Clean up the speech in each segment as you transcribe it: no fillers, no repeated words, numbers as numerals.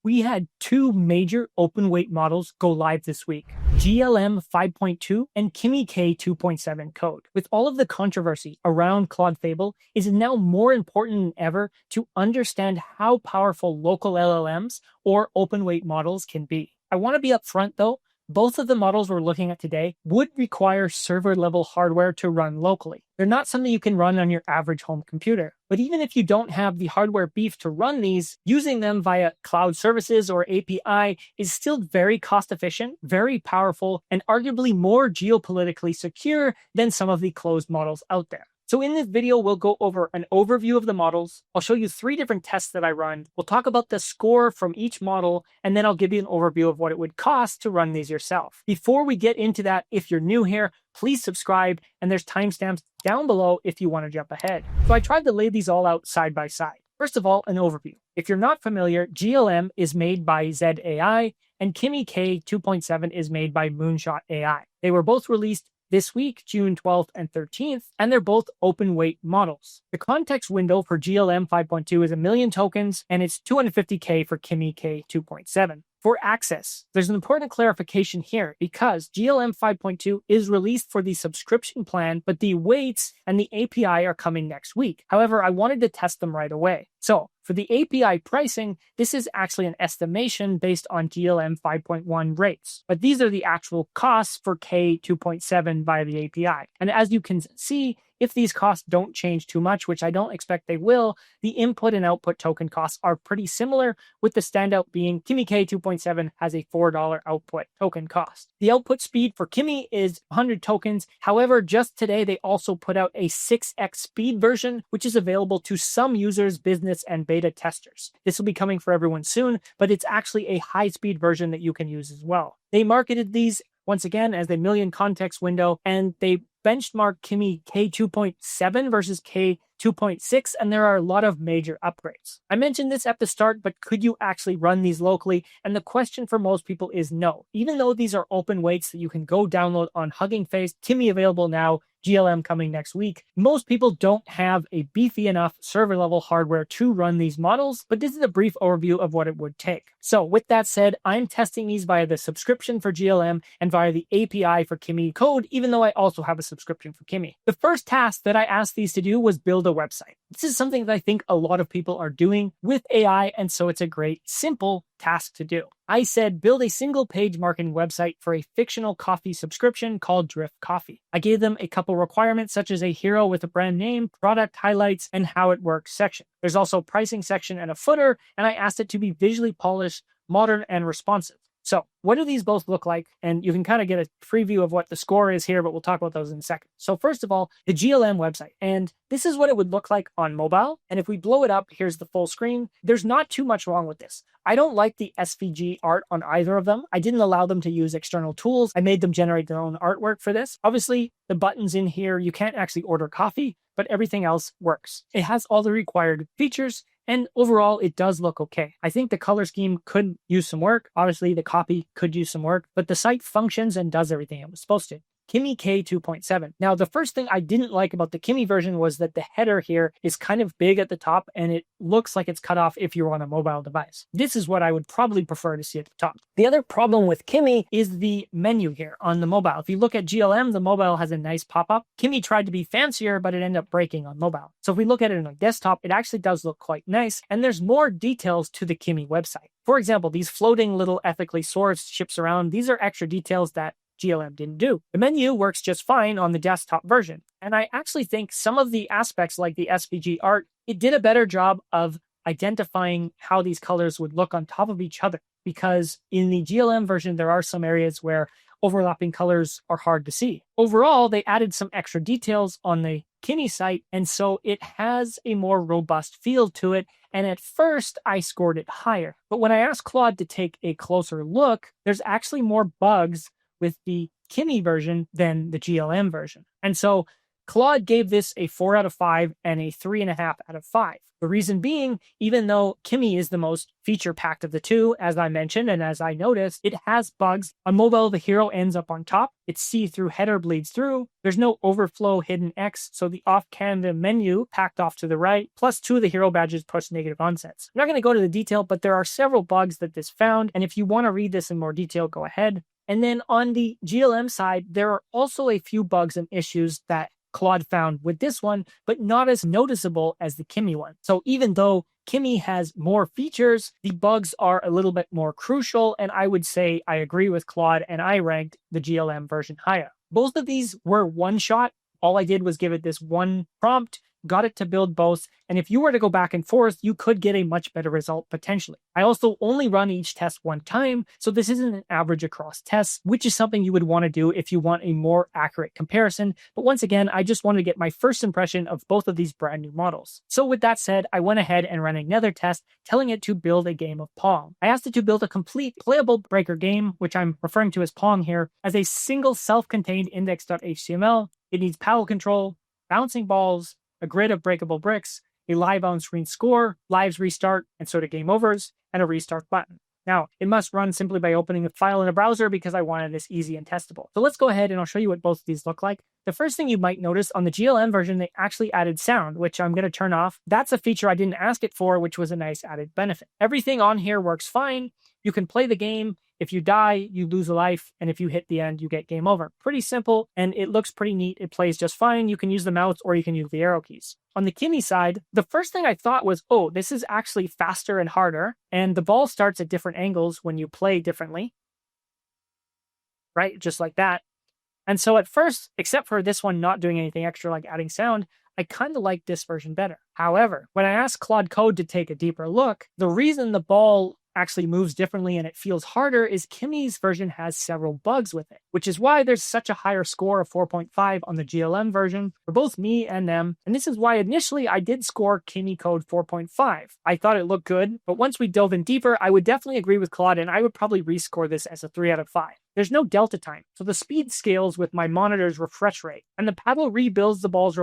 We had two major open weight models go live this week, GLM 5.2 and Kimi K2.7 code. With all of the controversy around Claude Fable, it is now more important than ever to understand how powerful local LLMs or open weight models can be. I want to be upfront though, both of the models we're looking at today would require server-level hardware to run locally. They're not something you can run on your average home computer. But even if you don't have the hardware beef to run these, using them via cloud services or API is still very cost-efficient, very powerful, and arguably more geopolitically secure than some of the closed models out there. So in this video, we'll go over an overview of the models. I'll show you 3 different tests that I run. We'll talk about the score from each model, and then I'll give you an overview of what it would cost to run these yourself. Before we get into that, if you're new here, please subscribe, and there's timestamps down below if you want to jump ahead. So I tried to lay these all out side by side. First of all, an overview. If you're not familiar, GLM is made by ZAI, and Kimi K2.7 is made by moonshotai. They were both released this week, June 12th and 13th, and they're both open weight models. The context window for GLM 5.2 is 1 million tokens, and it's 250K for Kimi K2.7. For access, there's an important clarification here because GLM 5.2 is released for the subscription plan, but the weights and the API are coming next week. However, I wanted to test them right away. So for the API pricing, this is actually an estimation based on GLM 5.1 rates, but these are the actual costs for K2.7 via the API. And as you can see, if these costs don't change too much, which I don't expect they will, the input and output token costs are pretty similar, with the standout being Kimi K2.7 has a $4 output token cost. The output speed for Kimi is 100 tokens. However, just today, they also put out a 6x speed version, which is available to some users, business, and beta testers. This will be coming for everyone soon, but it's actually a high-speed version that you can use as well. They marketed these once again as the million context window, and they benchmark Kimi K2.7 versus K2.6, and there are a lot of major upgrades. I mentioned this at the start, but could you actually run these locally? And the question for most people is no. Even though these are open weights that you can go download on Hugging Face, Kimi available now, GLM coming next week, most people don't have a beefy enough server-level hardware to run these models, but this is a brief overview of what it would take. So with that said, I'm testing these via the subscription for GLM and via the API for Kimi Code, even though I also have a subscription for Kimi. The first task that I asked these to do was build a website. This is something that I think a lot of people are doing with AI, and so it's a great, simple task to do. I said, build a single page marketing website for a fictional coffee subscription called Drift Coffee. I gave them a couple requirements such as a hero with a brand name, product highlights, and how it works section. There's also a pricing section and a footer, and I asked it to be visually polished, modern, and responsive. So what do these both look like? And you can kind of get a preview of what the score is here, but we'll talk about those in a second. So first of all, the GLM website. And this is what it would look like on mobile. And if we blow it up, here's the full screen. There's not too much wrong with this. I don't like the SVG art on either of them. I didn't allow them to use external tools. I made them generate their own artwork for this. Obviously, the buttons in here, you can't actually order coffee, but everything else works. It has all the required features. And overall, it does look okay. I think the color scheme could use some work. Obviously, the copy could use some work, but the site functions and does everything it was supposed to. Kimi K2.7. Now, the first thing I didn't like about the Kimi version was that the header here is kind of big at the top, and it looks like it's cut off if you're on a mobile device. This is what I would probably prefer to see at the top. The other problem with Kimi is the menu here on the mobile. If you look at GLM, the mobile has a nice pop-up. Kimi tried to be fancier, but it ended up breaking on mobile. So if we look at it on a desktop, it actually does look quite nice, and there's more details to the Kimi website. For example, these floating little ethically sourced ships around, these are extra details that GLM didn't do. The menu works just fine on the desktop version. And I actually think some of the aspects like the SVG art, it did a better job of identifying how these colors would look on top of each other. Because in the GLM version, there are some areas where overlapping colors are hard to see. Overall, they added some extra details on the Kimi site, and so it has a more robust feel to it. And at first, I scored it higher. But when I asked Claude to take a closer look, there's actually more bugs with the Kimi version than the GLM version. And so Claude gave this a 4 out of 5 and a 3.5 out of 5. The reason being, even though Kimi is the most feature-packed of the two, as I mentioned and as I noticed, it has bugs. On mobile, the hero ends up on top. Its see-through header bleeds through. There's no overflow hidden X, so the off-camera menu packed off to the right, plus 2 of the hero badges push negative onsets. I'm not going to go to the detail, but there are several bugs that this found, and if you want to read this in more detail, go ahead. And then on the GLM side, there are also a few bugs and issues that Claude found with this one, but not as noticeable as the Kimi one. So even though Kimi has more features, the bugs are a little bit more crucial, and I would say I agree with Claude, and I ranked the GLM version higher. Both of these were one shot. All I did was give it this one prompt, got it to build both, and if you were to go back and forth, you could get a much better result potentially. I also only run each test one time, so this isn't an average across tests, which is something you would want to do if you want a more accurate comparison. But once again, I just wanted to get my first impression of both of these brand new models. So with that said, I went ahead and ran another test telling it to build a game of Pong. I asked it to build a complete playable breaker game, which I'm referring to as Pong here, as a single self-contained index.html. It needs paddle control, bouncing balls, a grid of breakable bricks, a live on-screen score, lives restart, and sort of game overs, and a restart button. Now, it must run simply by opening a file in a browser because I wanted this easy and testable. So let's go ahead and I'll show you what both of these look like. The first thing you might notice on the GLM version, they actually added sound, which I'm going to turn off. That's a feature I didn't ask it for, which was a nice added benefit. Everything on here works fine. You can play the game. If you die, you lose a life, and if you hit the end, you get game over. Pretty simple, and it looks pretty neat. It plays just fine. You can use the mouse or you can use the arrow keys. On the Kimi side, the first thing I thought was, oh, this is actually faster and harder, and the ball starts at different angles when you play differently, right? Just like that. And so at first, except for this one not doing anything extra like adding sound, I kind of like this version better. However, when I asked Claude Code to take a deeper look, the reason the ball actually moves differently and it feels harder is Kimi's version has several bugs with it, which is why there's such a higher score of 4.5 on the GLM version for both me and them. And this is why initially I did score Kimi Code 4.5. I thought it looked good, but once we dove in deeper, I would definitely agree with Claude and I would probably rescore this as a 3 out of 5. There's no delta time, so the speed scales with my monitor's refresh rate, and the paddle rebuilds the ball's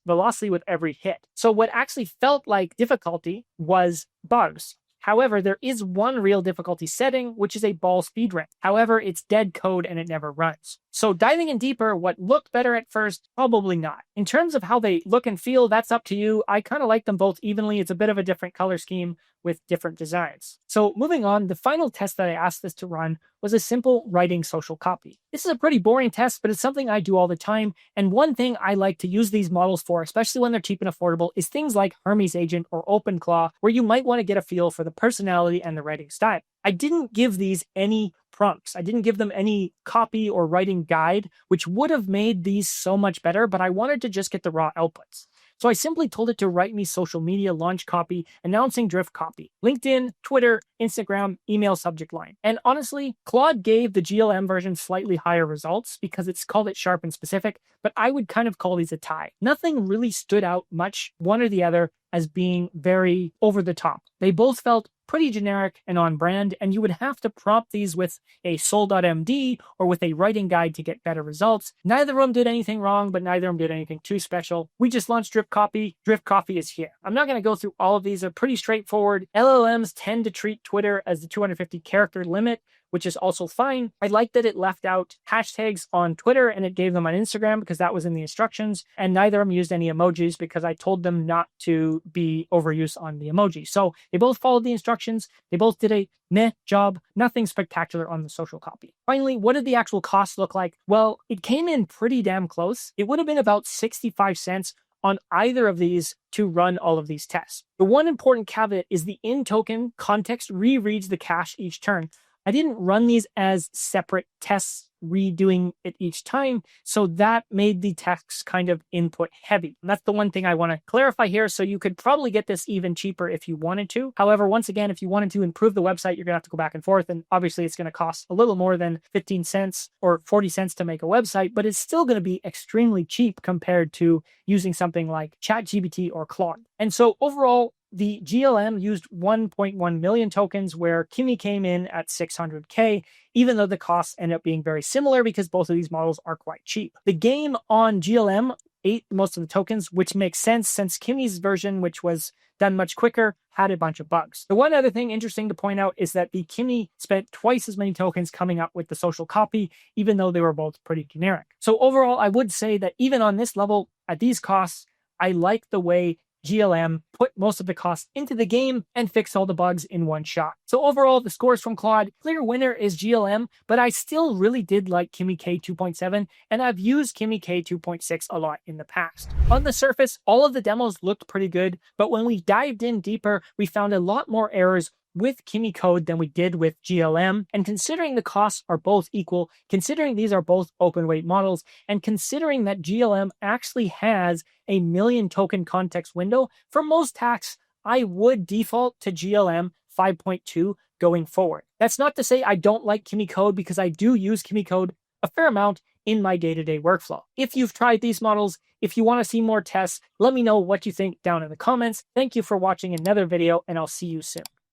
velocity with every hit. So what actually felt like difficulty was bugs. However, there is one real difficulty setting, which is a ball speed ramp. However, it's dead code and it never runs. So diving in deeper, what looked better at first, probably not. In terms of how they look and feel, that's up to you. I kind of like them both evenly. It's a bit of a different color scheme with different designs. So moving on, the final test that I asked this to run was a simple writing social copy. This is a pretty boring test, but it's something I do all the time. And one thing I like to use these models for, especially when they're cheap and affordable, is things like Hermes Agent or OpenClaw, where you might want to get a feel for the personality and the writing style. I didn't give these any prompts. I didn't give them any copy or writing guide, which would have made these so much better, but I wanted to just get the raw outputs. So I simply told it to write me social media launch copy, announcing drift copy, LinkedIn, Twitter, Instagram, email subject line. And honestly, Claude gave the GLM version slightly higher results because it's called it sharp and specific, but I would kind of call these a tie. Nothing really stood out much, one or the other, as being very over the top. They both felt pretty generic and on brand, and you would have to prompt these with a soul.md or with a writing guide to get better results. Neither of them did anything wrong, but neither of them did anything too special. We just launched Drift Copy. Drift Copy is here. I'm not going to go through all of these. They're pretty straightforward. LLMs tend to treat Twitter as the 250 character limit, which is also fine. I like that it left out hashtags on Twitter and it gave them on Instagram because that was in the instructions. And neither of them used any emojis because I told them not to be overuse on the emoji. So they both followed the instructions. They both did a meh job. Nothing spectacular on the social copy. Finally, what did the actual cost look like? Well, it came in pretty damn close. It would have been about 65 cents on either of these to run all of these tests. The one important caveat is the in-token context rereads the cache each turn. I didn't run these as separate tests, redoing it each time, so that made the tests kind of input heavy. And that's the one thing I want to clarify here, so you could probably get this even cheaper if you wanted to. However, once again, if you wanted to improve the website, you're going to have to go back and forth, and obviously it's going to cost a little more than 15 cents or 40 cents to make a website, but it's still going to be extremely cheap compared to using something like ChatGPT or Claude. And so overall, the GLM used 1.1 million tokens, where Kimi came in at 600K, even though the costs end up being very similar because both of these models are quite cheap. The game on GLM ate most of the tokens, which makes sense since Kimi's version, which was done much quicker, had a bunch of bugs. The one other thing interesting to point out is that the Kimi spent twice as many tokens coming up with the social copy, even though they were both pretty generic. So overall, I would say that even on this level, at these costs, I like the way GLM put most of the costs into the game and fixed all the bugs in one shot. So overall, the scores from Claude, clear winner is GLM, but I still really did like Kimi K2.7, and I've used Kimi K2.6 a lot in the past. On the surface, all of the demos looked pretty good, but when we dived in deeper, we found a lot more errors with Kimi code than we did with GLM, and considering the costs are both equal, considering these are both open weight models, and considering that GLM actually has a million token context window, for most tasks, I would default to GLM 5.2 going forward. That's not to say I don't like Kimi code, because I do use Kimi code a fair amount in my day-to-day workflow. If you've tried these models, if you want to see more tests, let me know what you think down in the comments. Thank you for watching another video, and I'll see you soon.